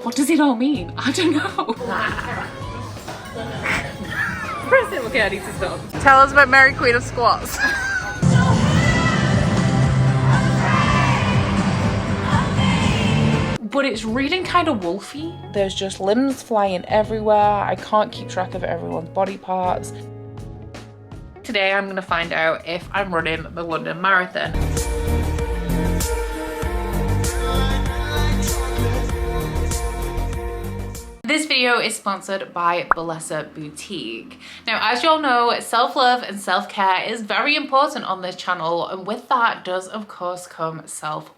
What does it all mean? I don't know. Present, okay, I need to stop. Tell us about Mary Queen of Squats. But it's reading kind of wolfy. There's just limbs flying everywhere. I can't keep track of everyone's body parts. Today I'm gonna find out if I'm running the London Marathon. This video is sponsored by Bellessa Boutique. Now, as you all know, self-love and self-care is very important on this channel, and with that does of course come self-pleasure,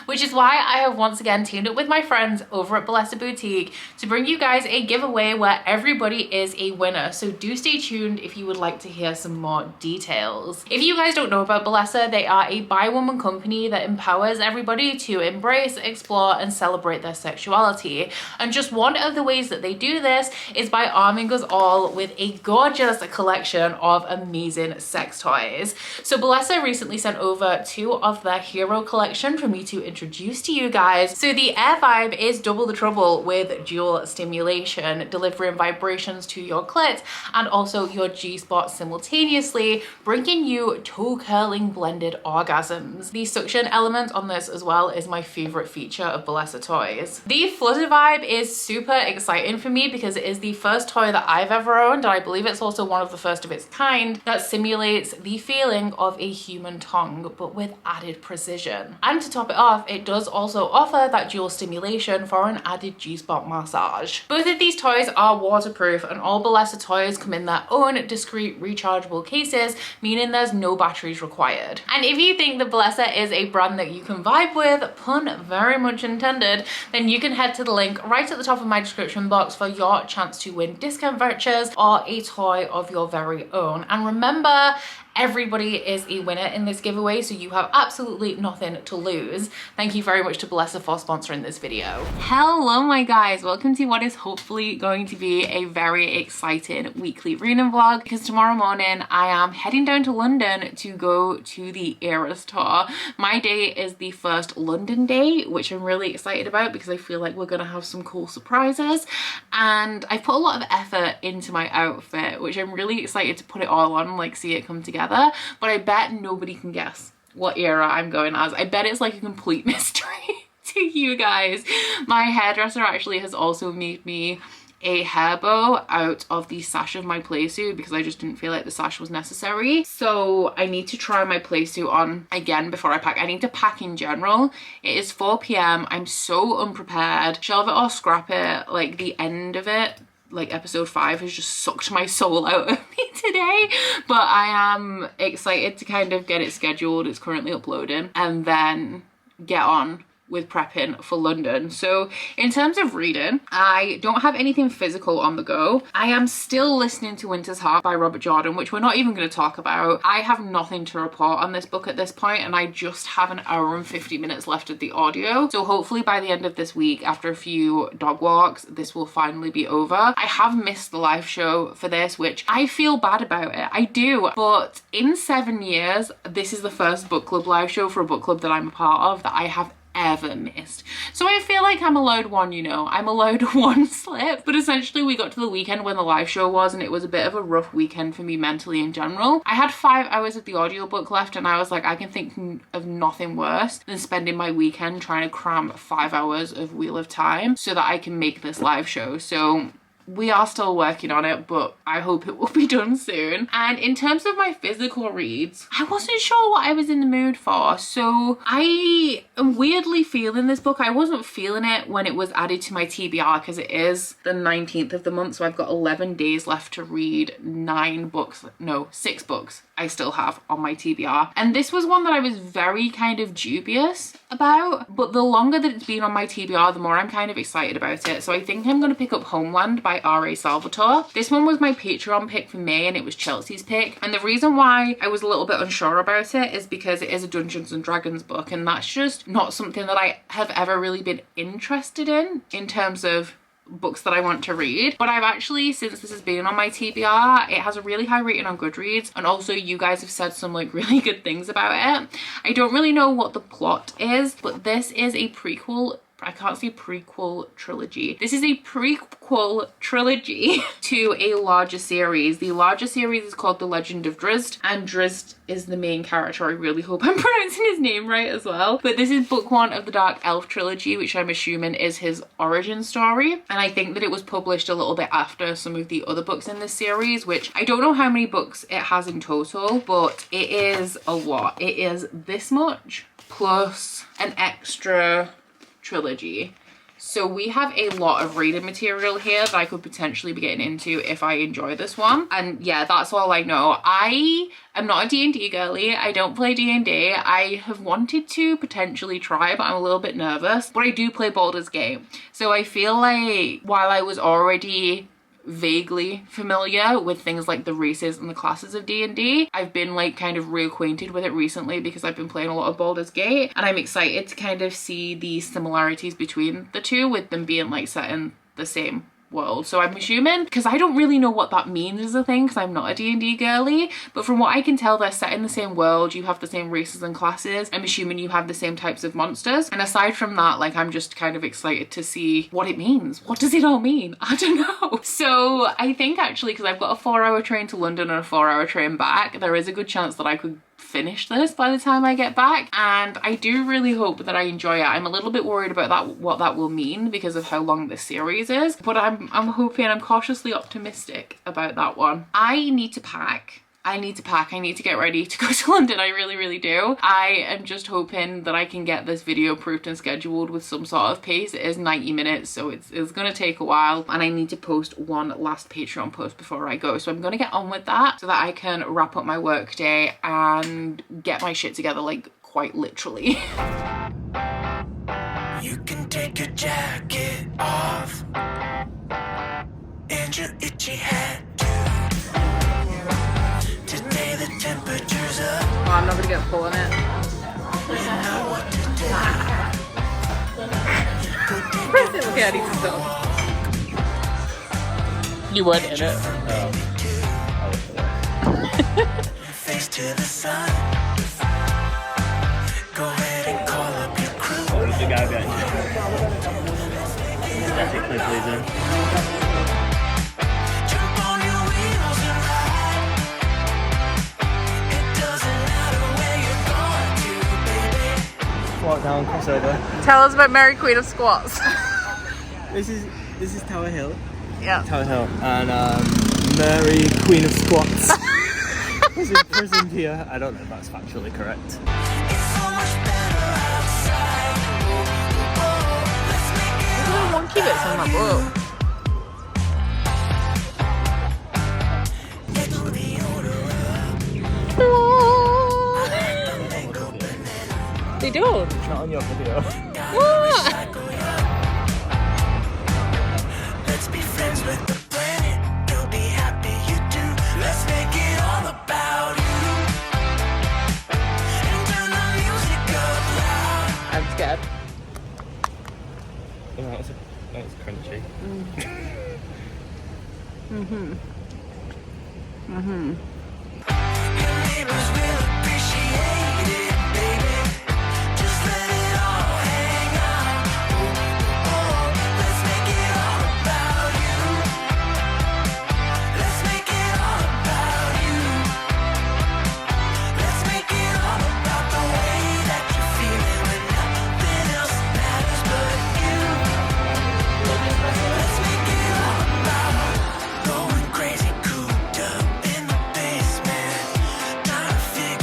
which is why I have once again teamed up with my friends over at Bellessa Boutique to bring you guys a giveaway where everybody is a winner. So do stay tuned if you would like to hear some more details. If you guys don't know about Bellessa, they are a bi-woman company that empowers everybody to embrace, explore, and celebrate their sexuality. And just one of the ways that they do this is by arming us all with a gorgeous collection of amazing sex toys. So Bellessa recently sent over 2 of their hero collections for me to introduce to you guys. So the Air Vibe is double the trouble with dual stimulation, delivering vibrations to your clit and also your G-spot simultaneously, bringing you toe curling blended orgasms. The suction element on this as well is my favorite feature of Bellessa toys. The Flutter Vibe is super exciting for me because it is the first toy that I've ever owned, and I believe it's also one of the first of its kind that simulates the feeling of a human tongue but with added precision. And to top it off, it does also offer that dual stimulation for an added G-spot massage. Both of these toys are waterproof, and all Bellessa toys come in their own discreet rechargeable cases, meaning there's no batteries required. And if you think that Bellessa is a brand that you can vibe with, pun very much intended, then you can head to the link right at the top of my description box for your chance to win discount vouchers or a toy of your very own. And remember, everybody is a winner in this giveaway, so you have absolutely nothing to lose. Thank you very much to Bellessa for sponsoring this video. Hello my guys, welcome to what is hopefully going to be a very exciting weekly reading vlog, because tomorrow morning I am heading down to London to go to the Eras tour. My day is the first London day, which I'm really excited about because I feel like we're gonna have some cool surprises, and I've put a lot of effort into my outfit, which I'm really excited to put it all on and like see it come together. But I bet nobody can guess what era I'm going as. I bet it's like a complete mystery to you guys. My hairdresser actually has also made me a hair bow out of the sash of my playsuit because I just didn't feel like the sash was necessary. So I need to try my playsuit on again before I pack. I need to pack in general. It is 4 p.m. I'm so unprepared. Shelve it or scrap it. Like the end of it, like episode 5 has just sucked my soul out of me today, but I am excited to kind of get it scheduled. It's currently uploading, and then get on with prepping for London. So in terms of reading, I don't have anything physical on the go. I am still listening to Winter's Heart by Robert Jordan, which we're not even going to talk about. I have nothing to report on this book at this point, and I just have an hour and 50 minutes left of the audio. So hopefully by the end of this week, after a few dog walks, this will finally be over. I have missed the live show for this, which I feel bad about it. I do, but in 7 years, this is the first book club live show for a book club that I'm a part of that I have ever missed. So I feel like I'm allowed one, you know, I'm allowed one slip. But essentially we got to the weekend when the live show was, and it was a bit of a rough weekend for me mentally in general. I had 5 hours of the audiobook left, and I was like, I can think of nothing worse than spending my weekend trying to cram 5 hours of Wheel of Time so that I can make this live show. So we are still working on it, but I hope it will be done soon. And in terms of my physical reads, I wasn't sure what I was in the mood for. So I am weirdly feeling this book. I wasn't feeling it when it was added to my TBR because it is the 19th of the month. So I've got 11 days left to read 6 books I still have on my TBR. And this was one that I was very kind of dubious about, but the longer that it's been on my TBR, the more I'm kind of excited about it. So I think I'm going to pick up Homeland by R.A. Salvatore. This one was my Patreon pick for May, and it was Chelsea's pick. And the reason why I was a little bit unsure about it is because it is a Dungeons and Dragons book, and that's just not something that I have ever really been interested in terms of books that I want to read. But I've actually, since this has been on my TBR, it has a really high rating on Goodreads, and also you guys have said some like really good things about it. I don't really know what the plot is, but this is a prequel I can't say prequel trilogy. This is a prequel trilogy to a larger series. The larger series is called The Legend of Drizzt, and Drizzt is the main character. I really hope I'm pronouncing his name right as well. But this is book 1 of the Dark Elf trilogy, which I'm assuming is his origin story. And I think that it was published a little bit after some of the other books in this series, which I don't know how many books it has in total, but it is a lot. It is this much plus an extra trilogy. So we have a lot of reading material here that I could potentially be getting into if I enjoy this one. And yeah, that's all I know. I am not a D&D girly. I don't play D&D. I have wanted to potentially try, but I'm a little bit nervous. But I do play Baldur's Gate. So I feel like while I was already vaguely familiar with things like the races and the classes of D&D, I've been like kind of reacquainted with it recently because I've been playing a lot of Baldur's Gate, and I'm excited to kind of see the similarities between the two, with them being like set in the same world. So I'm assuming, because I don't really know what that means as a thing because I'm not a D&D girly, but from what I can tell, they're set in the same world. You have the same races and classes. I'm assuming you have the same types of monsters, and aside from that, like, I'm just kind of excited to see what it means. What does it all mean? I don't know. So I think actually, because I've got a 4-hour train to London and a 4-hour train back, there is a good chance that I could finish this by the time I get back, and I do really hope that I enjoy it. I'm a little bit worried about that, what that will mean, because of how long this series is, but I'm hoping, I'm cautiously optimistic about that one. I need to pack. I need to get ready to go to London. I really, really do. I am just hoping that I can get this video proofed and scheduled with some sort of pace. It is 90 minutes, so it's gonna take a while, and I need to post one last Patreon post before I go. So I'm gonna get on with that so that I can wrap up my work day and get my shit together, like, quite literally. You can take your jacket off and your itchy hat too. Today the temperature's up. Oh, I'm not gonna get full in it. Look at it, so. You weren't in it? Face to the sun. Go ahead and call up your crew. What was the guy behind you? Aesthetically pleasing. Jump on your wheels and ride. It doesn't matter where you're going to, baby. Walk down, cross over. Tell us about Mary Queen of Squats. This is Tower Hill. Yeah. Tower Hill. And Mary Queen of Squats was imprisoned here. I don't know if that's factually correct. It's so much better outside. Let's make it Look at the monkey bits on that book. They don't. It's not on your video. What? Let's be friends with the planet. You'll be happy you do. Let's make it all about you. And turn the music up loud. I'm scared. Oh, that's crunchy. Your neighbors will appreciate it, baby. Just let it all hang out. Let's make it all about you. Let's make it all about you. Let's make it all about the way that you're feeling when nothing else matters but you. Let's make it all about going crazy, cooped up in the basement, trying to figure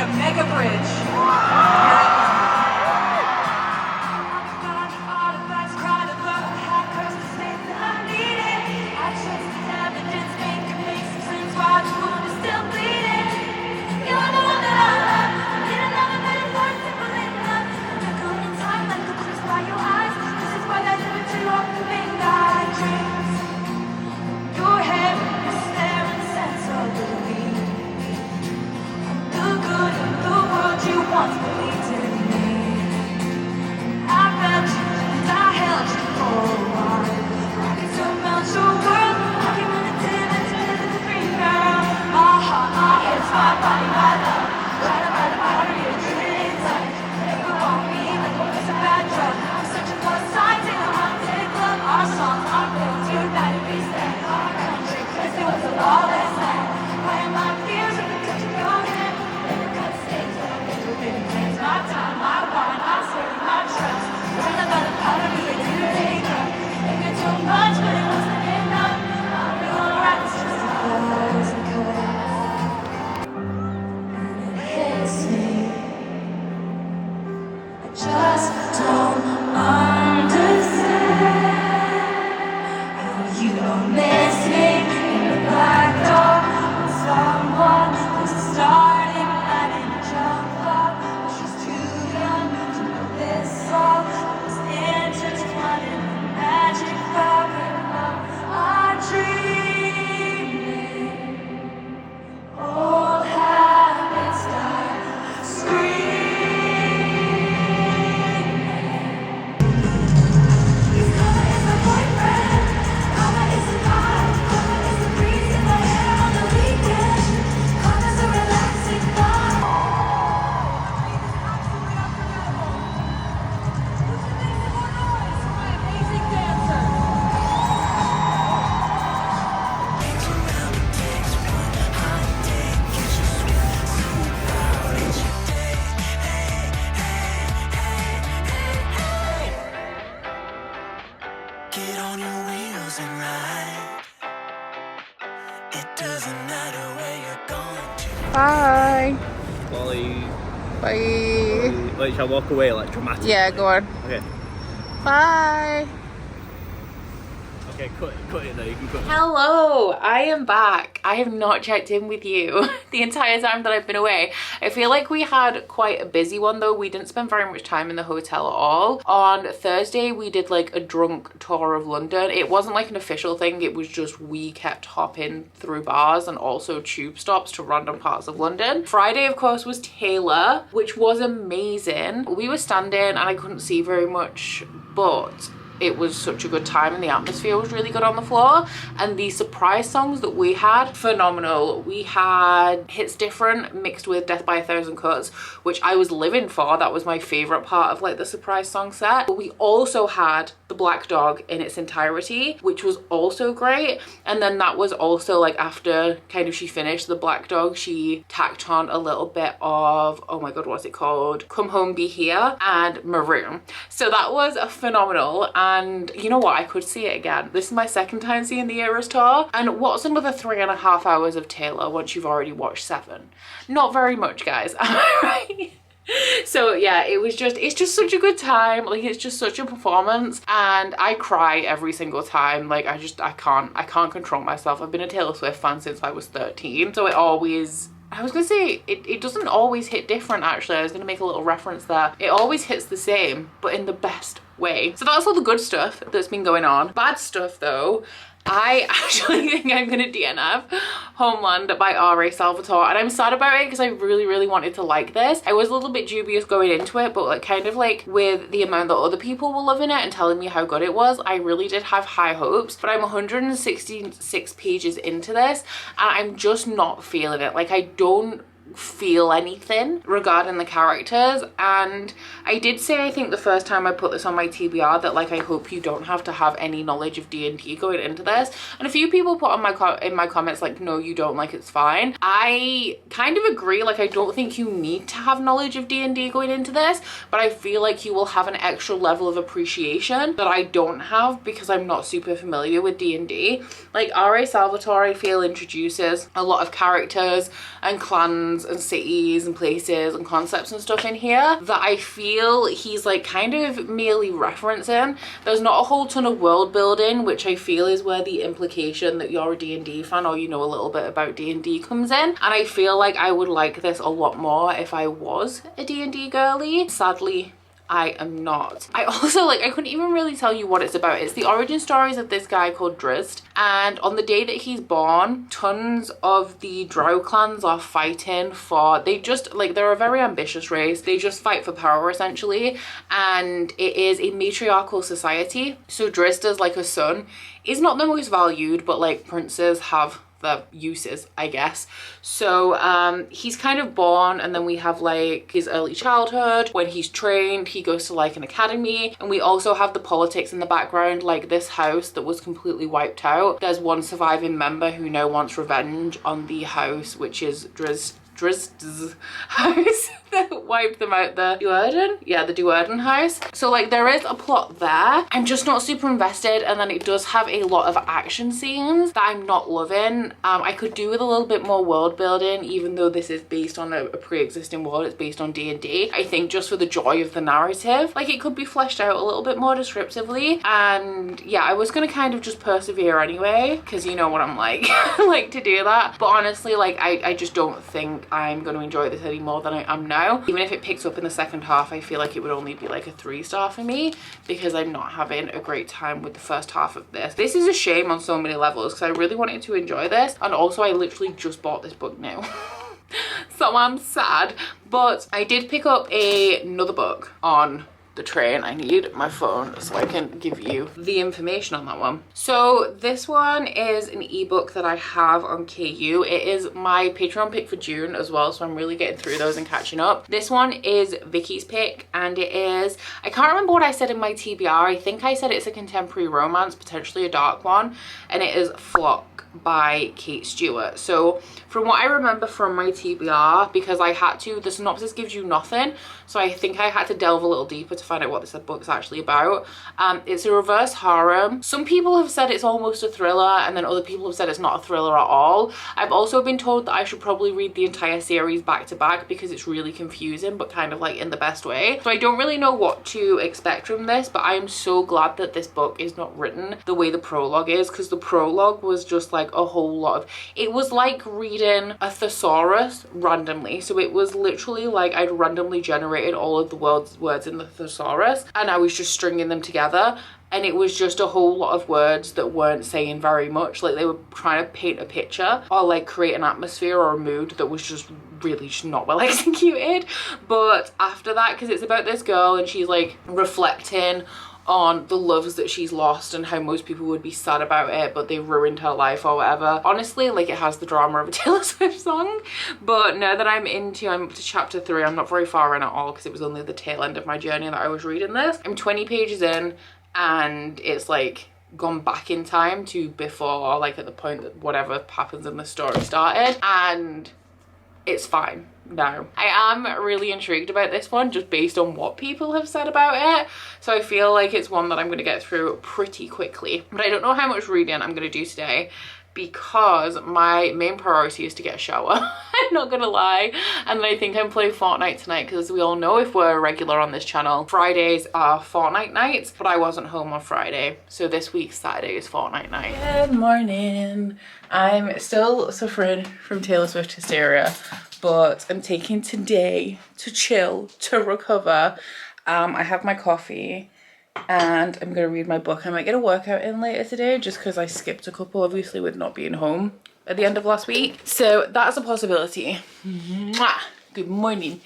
a mega bridge. Artifacts, cried about hackers, the state that I needed. I trusted evidence, make some sense while the wound is still bleeding. You're the one that I love. I need another minute for a simple enough. I'm not going in time like the clues by your eyes. This is why I live too often being I dreams. Your head is staring sensibly. The good of the world you once believed in me. I felt you and I held you for a while. I could surmount your world. I came in the dim and split the free girl. My heart, my hands, my body, my love. Right about the powder, you're dreaming tight. Never want me like a piece of bad drug. I'm searching for signs in a haunted club. Our songs, our films, united we stand. Our country, yes, it was a lawless land. Why am I fears of the touch of your hand? Never cut stains, but I'm into living things. My time, my wine, my story, my trust. Right about the powder, you're take up. Thinking too much, but it wasn't enough. I'm real right, it's just a close and cut. And it hits me. I just don't understand how you don't miss me in the black dark. When someone was starting, I didn't jump up. But she's too young to know this song. I was intertwined in the magic fabric of our dreaming. Old habits die screaming. Karma is my boyfriend. Karma is the vibe. Karma is the breeze in my hair on the weekend. Karma's a relaxing thought. Amazing dancer. Get on your wheels and ride. It doesn't matter where you're going to. Bye. Wally, Bye. like, shall I walk away like dramatically? Yeah, go on. Okay. Bye. Okay, cut it there, you can cut it. Hello, I am back. I have not checked in with you the entire time that I've been away. I feel like we had quite a busy one though. We didn't spend very much time in the hotel at all. On Thursday, we did like a drunk tour of London. It wasn't like an official thing. It was just we kept hopping through bars and also tube stops to random parts of London. Friday, of course, was Taylor, which was amazing. We were standing and I couldn't see very much, but it was such a good time and the atmosphere was really good on the floor, and the surprise songs that we had, phenomenal. We had Hits Different mixed with Death by a Thousand Cuts, which I was living for. That was my favorite part of like the surprise song set. But we also had The Black Dog in its entirety, which was also great. And then that was also like after kind of she finished The Black Dog, she tacked on a little bit of, oh my god, what's it called, Come Home Be Here and Maroon. So that was phenomenal. And you know what, I could see it again. This is my second time seeing the Eras tour, and what's another 3.5 hours of Taylor once you've already watched 7? Not very much, guys. Am I right? So yeah, it's just such a good time. Like, it's just such a performance, and I cry every single time. Like, I can't control myself. I've been a Taylor Swift fan since I was 13, so it always, I was gonna say, it doesn't always hit different. Actually, I was gonna make a little reference there. It always hits the same, but in the best way. So that's all the good stuff that's been going on. Bad stuff though, I actually think I'm gonna DNF Homeland by R.A. Salvatore, and I'm sad about it because I really wanted to like this. I was a little bit dubious going into it, but like kind of like with the amount that other people were loving it and telling me how good it was, I really did have high hopes. But I'm 166 pages into this and I'm just not feeling it. Like, I don't feel anything regarding the characters. And I did say, I think the first time I put this on my TBR, that like I hope you don't have to have any knowledge of D&D going into this, and a few people put on in my comments like, no you don't, like it's fine. I kind of agree. Like, I don't think you need to have knowledge of D&D going into this, but I feel like you will have an extra level of appreciation that I don't have because I'm not super familiar with D&D. Like, R.A. Salvatore, I feel, introduces a lot of characters and clans towns and cities and places and concepts and stuff in here that I feel he's like kind of merely referencing. There's not a whole ton of world building, which I feel is where the implication that you're a D&D fan or you know a little bit about D&D comes in. And I feel like I would like this a lot more if I was a D&D girly. Sadly, I am not. I also I couldn't even really tell you what it's about. It's the origin stories of this guy called Drizzt, and on the day that he's born, tons of the Drow clans are fighting for, they just they're a very ambitious race. They just fight for power essentially, and it is a matriarchal society. So Drizzt is like a son, is not the most valued, but like princes have the uses, I guess. So he's kind of born, and then we have like his early childhood. When he's trained, he goes to like an academy, and we also have the politics in the background. Like this house that was completely wiped out, there's one surviving member who now wants revenge on the house, which is Drizzt's house that wiped them out, the Duerden? Yeah, the Duerden house. So like there is a plot there. I'm just not super invested, and then it does have a lot of action scenes that I'm not loving. I could do with a little bit more world building, even though this is based on a pre-existing world. It's based on D&D. I think just for the joy of the narrative, like it could be fleshed out a little bit more descriptively. And yeah, I was gonna kind of just persevere anyway, because you know what I'm like, like to do that. But honestly, like I just don't think I'm going to enjoy this any more than I am now. Even if it picks up in the second half, I feel like it would only be like a 3-star for me, because I'm not having a great time with the first half of this. This is a shame on so many levels, because I really wanted to enjoy this, and also I literally just bought this book now. So I'm sad. But I did pick up another book on the train. I need my phone so I can give you the information on that one. So this one is an ebook that I have on KU. It is my Patreon pick for June as well, so I'm really getting through those and catching up. This one is Vicky's pick, and it is, I can't remember what I said in my TBR. I think I said it's a contemporary romance, potentially a dark one, and it is Flock by Kate Stewart. So from what I remember from my TBR, because I had to, the synopsis gives you nothing, so I think I had to delve a little deeper to find out what this book's actually about. It's a reverse harem. Some people have said it's almost a thriller, and then other people have said it's not a thriller at all. I've also been told that I should probably read the entire series back to back because it's really confusing, but kind of like in the best way. So I don't really know what to expect from this, but I am so glad that this book is not written the way the prologue is, because the prologue was just like a whole lot of, it was like reading a thesaurus randomly. So it was literally like I'd randomly generated all of the words in the thesaurus, and I was just stringing them together, and it was just a whole lot of words that weren't saying very much. Like they were trying to paint a picture or like create an atmosphere or a mood that was just really just not well executed. But after that, because it's about this girl and she's like reflecting on the loves that she's lost and how most people would be sad about it, but they ruined her life or whatever. Honestly, like it has the drama of a Taylor Swift song. But now that I'm to chapter 3, I'm not very far in at all, because it was only the tail end of my journey that I was reading this. I'm 20 pages in, and it's like gone back in time to before, like at the point that whatever happens in the story started, and it's fine now. I am really intrigued about this one just based on what people have said about it, so I feel like it's one that I'm going to get through pretty quickly. But I don't know how much reading I'm going to do today, because my main priority is to get a shower. I'm not gonna lie. And then I think I'm playing Fortnite tonight, because we all know, if we're regular on this channel, Fridays are Fortnite nights, but I wasn't home on Friday, so this week's Saturday is Fortnite night. Good morning. I'm still suffering from Taylor Swift hysteria, but I'm taking today to chill, to recover. I have my coffee, and I'm gonna read my book. I might get a workout in later today, just because I skipped a couple, obviously, with not being home at the end of last week. So that's a possibility. Mwah! Good morning.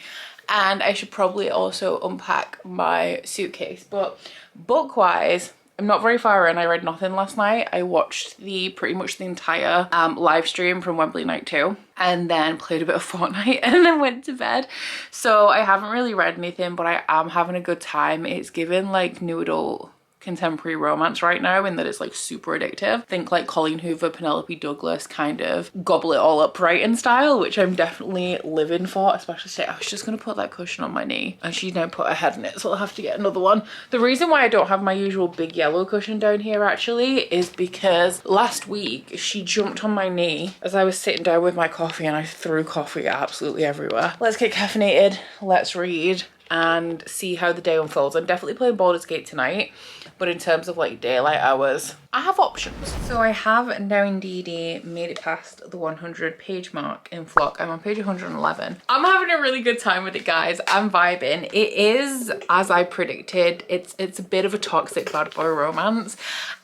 And I should probably also unpack my suitcase. But book-wise, I'm not very far in. I read nothing last night. I watched pretty much the entire live stream from Wembley Night 2, and then played a bit of Fortnite, and then went to bed. So I haven't really read anything, but I am having a good time. It's given like new adult contemporary romance right now, in that it's like super addictive. Think like Colleen Hoover, Penelope Douglas kind of gobble it all up writing style, which I'm definitely living for, especially today. I was just gonna put that cushion on my knee and she's now put her head in it, so I'll have to get another one. The reason why I don't have my usual big yellow cushion down here actually is because last week she jumped on my knee as I was sitting down with my coffee and I threw coffee absolutely everywhere. Let's get caffeinated, let's read and see how the day unfolds. I'm definitely playing Baldur's Gate tonight, but in terms of like daylight hours, I have options. So I have now indeed made it past the 100 page mark in Flock. I'm on page 111. I'm having a really good time with it, guys. I'm vibing. It is, as I predicted, it's a bit of a toxic bad boy romance,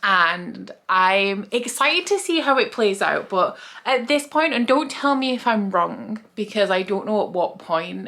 and I'm excited to see how it plays out. But at this point, and don't tell me if I'm wrong, because I don't know at what point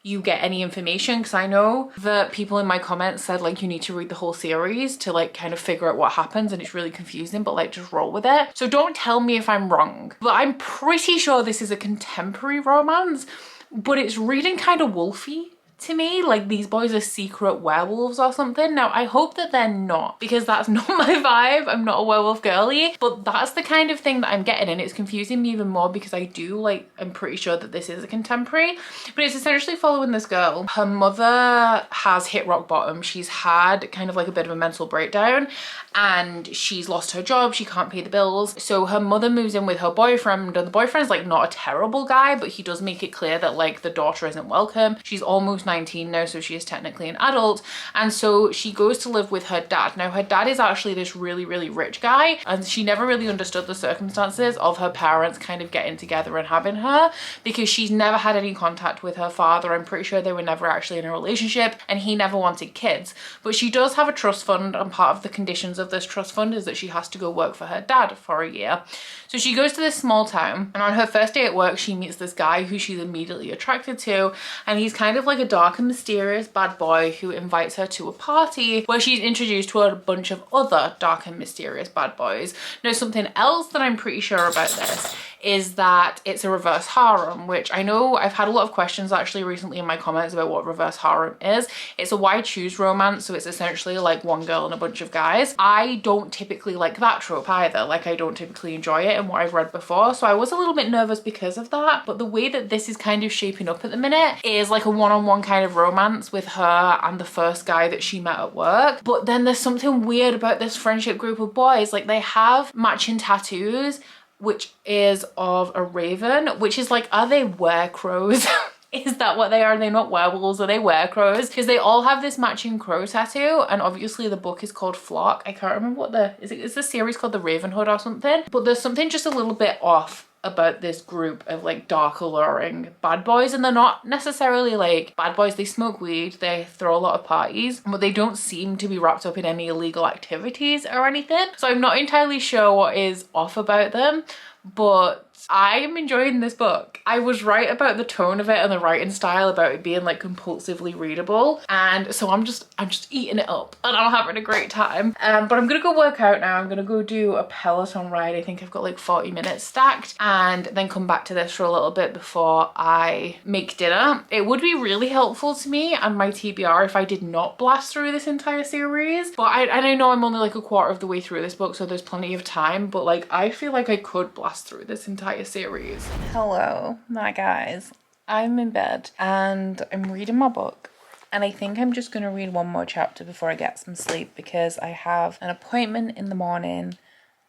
you get any information, because I know that people in my comments said like you need to read the whole series to like kind of figure out what happens, and it's really confusing, but like just roll with it. So don't tell me if I'm wrong, but I'm pretty sure this is a contemporary romance, but it's reading kind of wolfy to me, like these boys are secret werewolves or something. Now I hope that they're not, because that's not my vibe. I'm not a werewolf girly, but that's the kind of thing that I'm getting, and it's confusing me even more because I'm pretty sure that this is a contemporary, but it's essentially following this girl. Her mother has hit rock bottom. She's had kind of like a bit of a mental breakdown and she's lost her job. She can't pay the bills. So her mother moves in with her boyfriend, and the boyfriend's like not a terrible guy, but he does make it clear that like the daughter isn't welcome. She's almost 19 now, so she is technically an adult, and so she goes to live with her dad. Now her dad is actually this really rich guy, and she never really understood the circumstances of her parents kind of getting together and having her, because she's never had any contact with her father. I'm pretty sure they were never actually in a relationship, and he never wanted kids. But she does have a trust fund, and part of the conditions of this trust fund is that she has to go work for her dad for a year. So she goes to this small town, and on her first day at work she meets this guy who she's immediately attracted to, and he's kind of like a dark and mysterious bad boy who invites her to a party where she's introduced to a bunch of other dark and mysterious bad boys. Now something else that I'm pretty sure about this is that it's a reverse harem, which I know I've had a lot of questions actually recently in my comments about what reverse harem is. It's a why choose romance, so it's essentially like one girl and a bunch of guys. I don't typically like that trope either, like I don't typically enjoy it in what I've read before, so I was a little bit nervous because of that. But the way that this is kind of shaping up at the minute is like a one-on-one kind of romance with her and the first guy that she met at work. But then there's something weird about this friendship group of boys. Like they have matching tattoos, which is of a raven, which is like, are they werecrows? Is that what they are? Are they not werewolves? Are they werecrows? Because they all have this matching crow tattoo, and obviously the book is called Flock. I can't remember what is the series called The Ravenhood or something? But there's something just a little bit off about this group of like dark alluring bad boys, and they're not necessarily like bad boys. They smoke weed, they throw a lot of parties, but they don't seem to be wrapped up in any illegal activities or anything. So I'm not entirely sure what is off about them, but I am enjoying this book. I was right about the tone of it and the writing style, about it being like compulsively readable, and so I'm just eating it up and I'm having a great time. But I'm gonna go work out now. I'm gonna go do a Peloton ride. I think I've got like 40 minutes stacked, and then come back to this for a little bit before I make dinner. It would be really helpful to me and my TBR if I did not blast through this entire series, but I know I'm only like a quarter of the way through this book, so there's plenty of time, but like I feel like I could blast through this entire series. Hello, my guys. I'm in bed and I'm reading my book, and I think I'm just going to read one more chapter before I get some sleep, because I have an appointment in the morning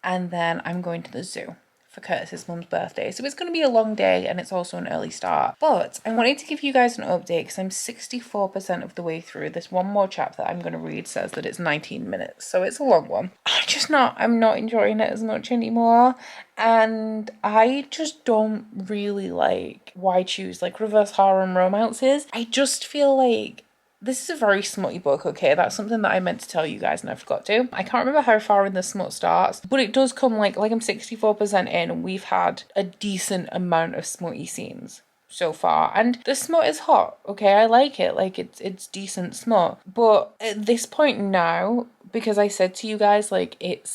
and then I'm going to the zoo for Curtis's mum's birthday. So it's going to be a long day, and it's also an early start. But I wanted to give you guys an update because I'm 64% of the way through. This one more chapter that I'm going to read says that it's 19 minutes. So it's a long one. I'm not enjoying it as much anymore. And I just don't really like why choose like reverse harem romances. I just feel like this is a very smutty book, okay? That's something that I meant to tell you guys and I forgot to. I can't remember how far in the smut starts, but it does come like I'm 64% in, and we've had a decent amount of smutty scenes so far. And the smut is hot, okay? I like it. Like it's decent smut. But at this point now, because I said to you guys, like, it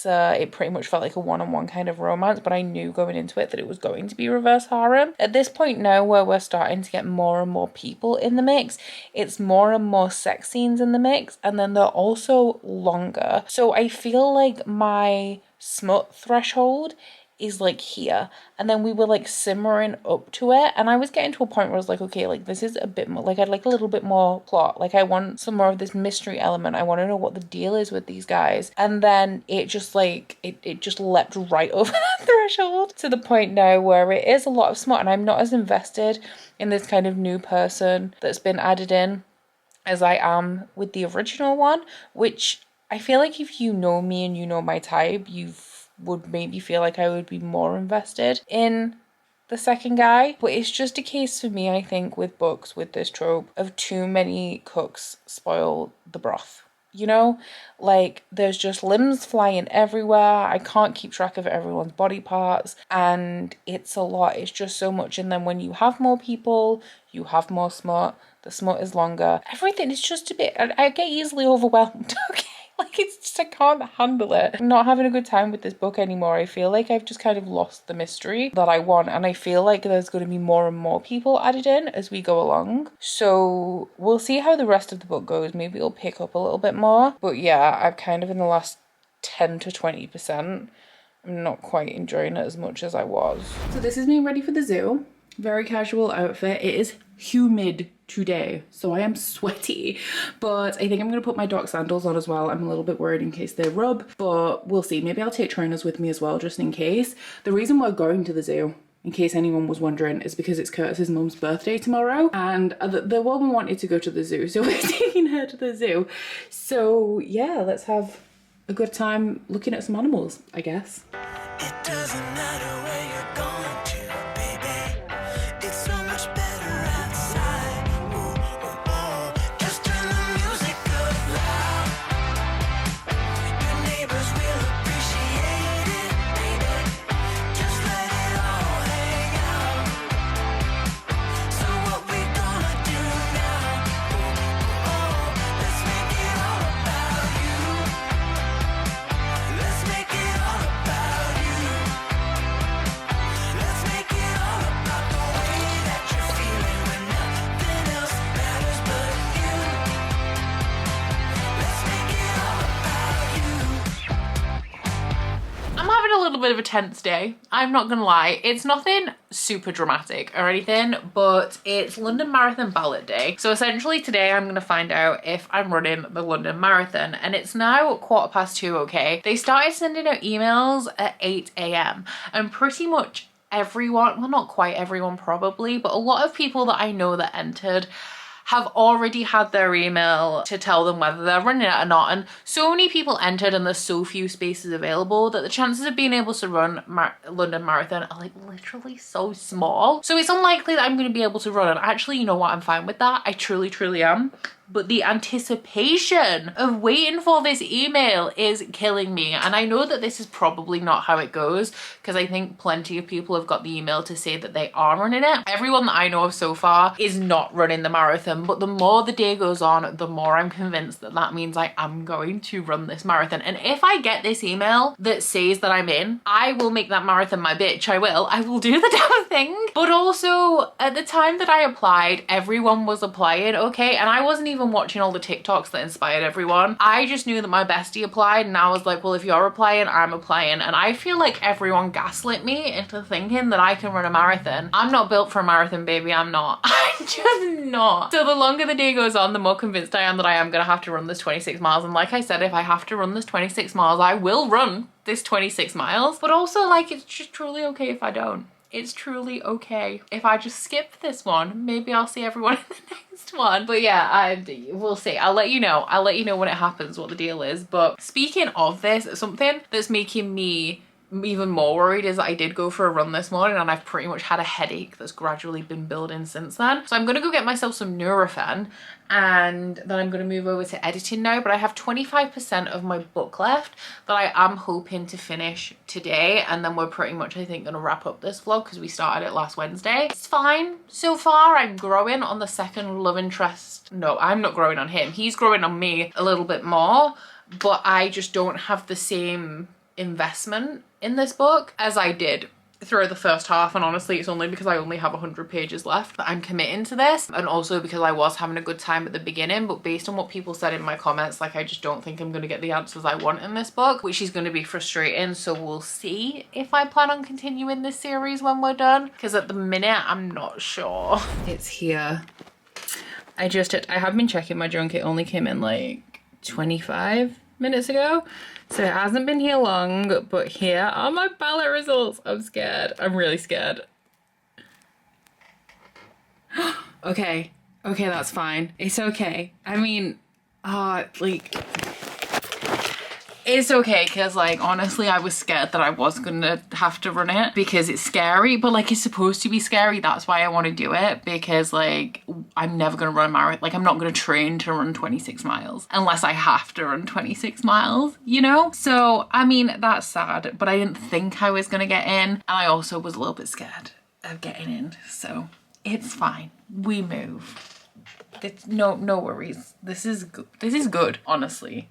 pretty much felt like a one-on-one kind of romance, but I knew going into it that it was going to be reverse harem. At this point now, where we're starting to get more and more people in the mix, it's more and more sex scenes in the mix, and then they're also longer. So I feel like my smut threshold is like here, and then we were like simmering up to it, and I was getting to a point where I was like, okay, like this is a bit more, like I'd like a little bit more plot, like I want some more of this mystery element, I want to know what the deal is with these guys. And then it just like it just leapt right over that threshold to the point now where it is a lot of smut, and I'm not as invested in this kind of new person that's been added in as I am with the original one, which I feel like if you know me and you know my type, would maybe feel like I would be more invested in the second guy. But it's just a case for me, I think, with books, with this trope of too many cooks spoil the broth. You know, like there's just limbs flying everywhere. I can't keep track of everyone's body parts, and it's a lot. It's just so much. And then when you have more people, you have more smut. The smut is longer. Everything is just a bit, I get easily overwhelmed. Okay. Like, it's just, I can't handle it. I'm not having a good time with this book anymore. I feel like I've just kind of lost the mystery that I want, and I feel like there's going to be more and more people added in as we go along. So we'll see how the rest of the book goes. Maybe it'll pick up a little bit more. But yeah, I've kind of in the last 10 to 20%, I'm not quite enjoying it as much as I was. So this is me ready for the zoo. Very casual outfit. It is humid today, so I am sweaty, but I think I'm gonna put my dock sandals on as well. I'm a little bit worried in case they rub, but we'll see. Maybe I'll take trainers with me as well, just in case. The reason we're going to the zoo, in case anyone was wondering, is because it's Curtis's mum's birthday tomorrow, and the woman wanted to go to the zoo, so we're taking her to the zoo. So yeah, let's have a good time looking at some animals, I guess. It doesn't matter where you're going to, baby. It's so much better outside. Ooh, ooh, ooh. Just turn the music up loud. Your neighbors will appreciate it, baby. Just let it all hang out. So what we gonna do now? Ooh, ooh, let's make it all about you. Let's make it all about you. Let's make it all about the way that you're feeling when nothing else matters but you. Let's make it all about you. I'm having a little bit of a tense day, I'm not gonna lie. It's nothing super dramatic or anything, but it's London Marathon ballot day. So essentially today I'm gonna find out if I'm running the London Marathon, and it's now 2:15, okay? They started sending out emails at 8 AM and pretty much everyone, well not quite everyone probably, but a lot of people that I know that entered have already had their email to tell them whether they're running it or not, and so many people entered and there's so few spaces available that the chances of being able to run London Marathon are like literally so small. So it's unlikely that I'm going to be able to run, and actually, you know what, I'm fine with that. I truly am. But the anticipation of waiting for this email is killing me. And I know that this is probably not how it goes, because I think plenty of people have got the email to say that they are running it. Everyone that I know of so far is not running the marathon, but the more the day goes on, the more I'm convinced that that means I am going to run this marathon. And if I get this email that says that I'm in, I will make that marathon my bitch. I will do the damn thing. But also, at the time that I applied, everyone was applying, okay? And I wasn't even watching all the TikToks that inspired everyone. I just knew that my bestie applied, and I was like, well, if you're applying, I'm applying. And I feel like everyone gaslit me into thinking that I can run a marathon. I'm not built for a marathon, baby. I'm not. I'm just not. So the longer the day goes on, the more convinced I am that I am gonna have to run this 26 miles. And like I said, if I have to run this 26 miles, I will run this 26 miles. But also, like, it's just truly okay if I don't. It's truly okay if I just skip this one. Maybe I'll see everyone in the next one. But yeah, we'll see. I'll let you know. I'll let you know when it happens, what the deal is. But speaking of this, something that's making me even more worried is that I did go for a run this morning, and I've pretty much had a headache that's gradually been building since then. So I'm gonna go get myself some Nurofen, and then I'm gonna move over to editing now. But I have 25% of my book left that I am hoping to finish today, and then we're pretty much, I think, gonna wrap up this vlog because we started it last Wednesday. It's fine so far. I'm growing on the second love interest. No, I'm not growing on him. He's growing on me a little bit more. but I just don't have the same investment in this book as I did through the first half. And honestly, it's only because I only have 100 pages left that I'm committing to this, and also because I was having a good time at the beginning. But based on what people said in my comments, like, I just don't think I'm going to get the answers I want in this book, which is going to be frustrating. So we'll see if I plan on continuing this series when we're done, because at the minute I'm not sure. It's here. I have been checking my junk. It only came in like 25 minutes ago, so it hasn't been here long, but here are my ballot results. I'm scared. I'm really scared. Okay, that's fine. It's okay. I mean, like, it's okay, because, like, honestly, I was scared that I was gonna have to run it because it's scary, but, like, it's supposed to be scary. That's why I want to do it, because, like, I'm never gonna run a marathon. Like, I'm not gonna train to run 26 miles unless I have to run 26 miles, you know? So, I mean, that's sad, but I didn't think I was gonna get in, and I also was a little bit scared of getting in, so it's fine. We move. It's no worries. This is good, honestly.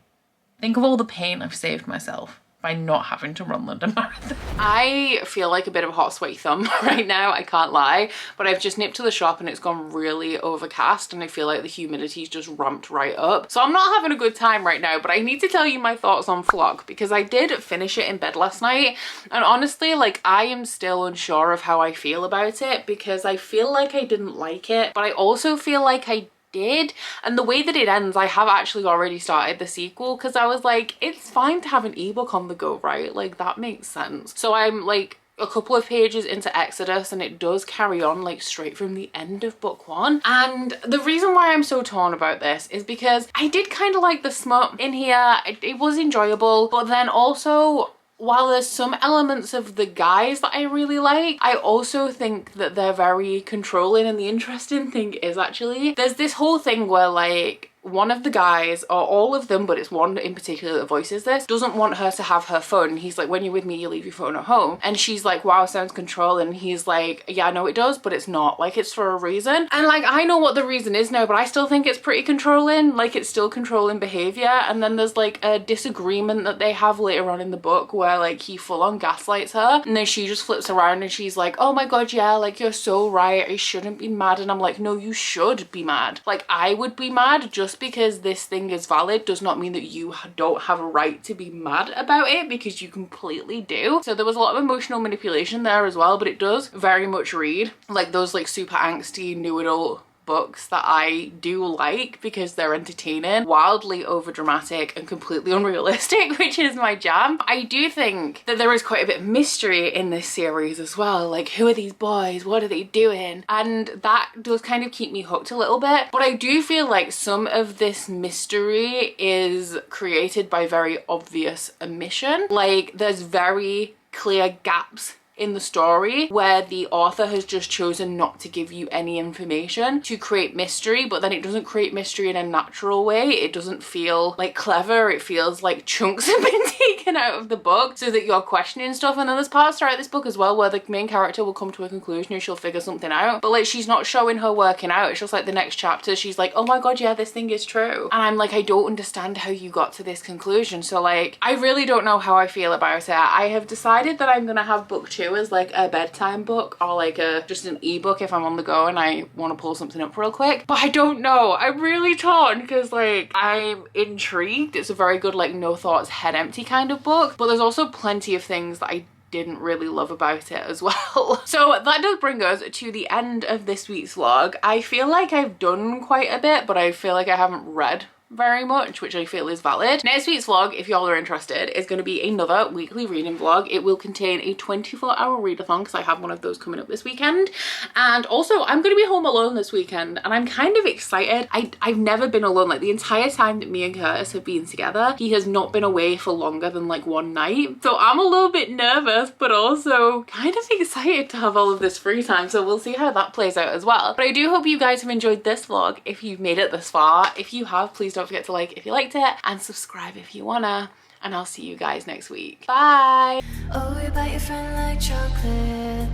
Think of all the pain I've saved myself by not having to run London Marathon. I feel like a bit of a hot sweaty thumb right now, I can't lie, but I've just nipped to the shop and it's gone really overcast, and I feel like the humidity's just ramped right up. So I'm not having a good time right now, but I need to tell you my thoughts on Flock, because I did finish it in bed last night, and honestly, like, I am still unsure of how I feel about it, because I feel like I didn't like it, but I also feel like I did. And the way that it ends, I have actually already started the sequel, because I was like, it's fine to have an ebook on the go, right? Like, that makes sense. So I'm like a couple of pages into Exodus, and it does carry on like straight from the end of book 1. And the reason why I'm so torn about this is because I did kind of like the smut in here. It was enjoyable, but then also, while there's some elements of the guys that I really like, I also think that they're very controlling. And the interesting thing is, actually, there's this whole thing where, like, one of the guys, or all of them, but it's one in particular that voices this, doesn't want her to have her phone. He's like, when you're with me, you leave your phone at home. And she's like, wow, sounds controlling. And he's like, yeah, I know it does, but it's not. Like, it's for a reason. And, like, I know what the reason is now, but I still think it's pretty controlling. Like, it's still controlling behavior. And then there's, like, a disagreement that they have later on in the book where, like, he full on gaslights her. And then she just flips around and she's like, oh my God, yeah, like, you're so right. I shouldn't be mad. And I'm like, no, you should be mad. Like, I would be mad. Just because this thing is valid does not mean that you don't have a right to be mad about it, because you completely do. So there was a lot of emotional manipulation there as well, but it does very much read like those, like, super angsty new adult books that I do like, because they're entertaining, wildly overdramatic, and completely unrealistic, which is my jam. I do think that there is quite a bit of mystery in this series as well. Like, who are these boys? What are they doing? And that does kind of keep me hooked a little bit. But I do feel like some of this mystery is created by very obvious omission. Like, there's very clear gaps in the story where the author has just chosen not to give you any information to create mystery, but then it doesn't create mystery in a natural way. It doesn't feel like clever. It feels like chunks have been taken out of the book so that you're questioning stuff. And then there's parts throughout this book as well where the main character will come to a conclusion and she'll figure something out, but, like, she's not showing her working out. It's just like the next chapter she's like, oh my God, yeah, this thing is true. And I'm like, I don't understand how you got to this conclusion. So, like, I really don't know how I feel about it. I have decided that I'm gonna have book 2 as, like, a bedtime book, or like just an ebook if I'm on the go and I want to pull something up real quick. But I don't know. I'm really torn, because, like, I'm intrigued. It's a very good, like, no thoughts, head empty kind of book, but there's also plenty of things that I didn't really love about it as well. So that does bring us to the end of this week's vlog. I feel like I've done quite a bit, but I feel like I haven't read very much, which I feel is valid. Next week's vlog, if y'all are interested, is going to be another weekly reading vlog. It will contain a 24-hour readathon, because I have one of those coming up this weekend. And also, I'm going to be home alone this weekend, and I'm kind of excited. I've never been alone. Like, the entire time that me and Curtis have been together, he has not been away for longer than, like, one night. So I'm a little bit nervous, but also kind of excited to have all of this free time. So we'll see how that plays out as well. But I do hope you guys have enjoyed this vlog if you've made it this far. If you have, please don't forget to like if you liked it, and subscribe if you wanna, and I'll see you guys next week. Bye. Oh, you bite your friend like chocolate.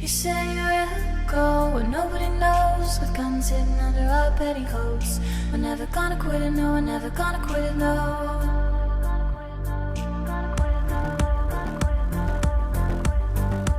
You say you will go where nobody knows, with guns hidden under our petticoats. We're never gonna quit it, no, we're never gonna quit it, no.